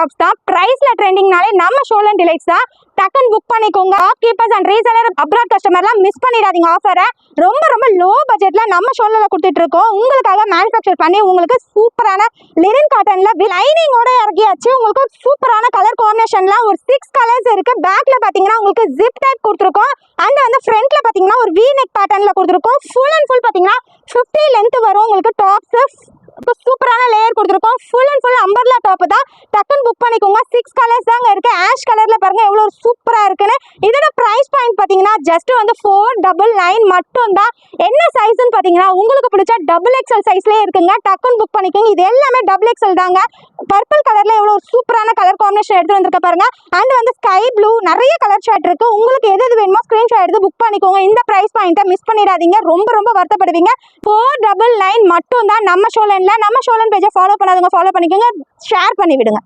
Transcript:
Tops தான். பிரைஸ்ல ட்ரெண்டிங்னாலே நம்ம ஷோலன் டிலைட்ஸ் தான். டக்குன்னு புக் பண்ணிக்கோங்க. ஷாப்கீப்பர்ஸ் அண்ட் ரீசெலர் அப்ராட் கஸ்டமர்லாம் மிஸ் பண்ணிடாதீங்க ஆஃபரை. ரொம்ப ரொம்ப லோ பட்ஜெட்ல நம்ம ஷோல்ல கொடுத்துட்டு இருக்கோம். உங்களுக்காக மேனுஃபேக்சர் பண்ணி உங்களுக்கு சூப்பரான லினன் காட்டன்ல லைனிங்கோட இறக்கியாச்சு. உங்களுக்கு சூப்பரான கலர் காம்பினேஷன்ல ஒரு 6 கலர்ஸ் இருக்கு. பேக்ல பாத்தீங்கன்னா உங்களுக்கு ஜிப் டைப் கொடுத்துருக்கோம். அண்ட் வந்து ஃப்ரண்ட்ல பாத்தீங்கன்னா ஒரு வி நெக் பேட்டர்ன்ல கொடுத்துருக்கோம். ஃபுல் அண்ட் ஃபுல் பாத்தீங்கன்னா 50 லென்த் வரும். உங்களுக்கு டாப்ஸ் சூப்பரான லேயர் கொடுத்துருக்கோம். Full and full umbrella top தான். டக்குன்னு புக் பண்ணிக்கோங்க. 6 கலர்ஸ் தாங்க இருக்கு. ஆஷ் கலர்ல பாருங்க எவ்வளவு சூப்பரா இருக்குன்னு. இதோட பிரைஸ் பாயிண்ட் பாத்தீங்கன்னா ஜஸ்ட் வந்து 499 மட்டும் தான். என்ன சைஸ்ன்னு பாத்தீங்கன்னா உங்களுக்கு பிடிச்ச XXL சைஸ்லயே இருக்குங்க. டக்குன்னு புக் பண்ணிக்கோங்க. இது எல்லாமே XXL தாங்க. பர்பிள் கலர்ல எவ்வளவு சூப்பரான கலர் காம்பினேஷன் எடுத்து வந்திருக்க பாருங்க. அண்ட் வந்து ஸ்கை ப்ளூ நிறைய கலர் ஷர்ட் இருக்கு. உங்களுக்கு எது வேணுமோ ஸ்கிரீன்ஷாட் எடுத்து புக் பண்ணிக்கோங்க. இந்த பிரைஸ் பாயிண்ட்டை மிஸ் பண்ணிடாதீங்க. ரொம்ப ரொம்ப வருத்தப்படுவீங்க. 499 மட்டும் தான் நம்ம ஷோலன்ல. நம்ம ஷோலன் பேஜை ஃபாலோ பண்ணாதவங்க ஃபாலோ பண்ணிக்கோங்க. ஷேர் பண்ணி விடுங்க.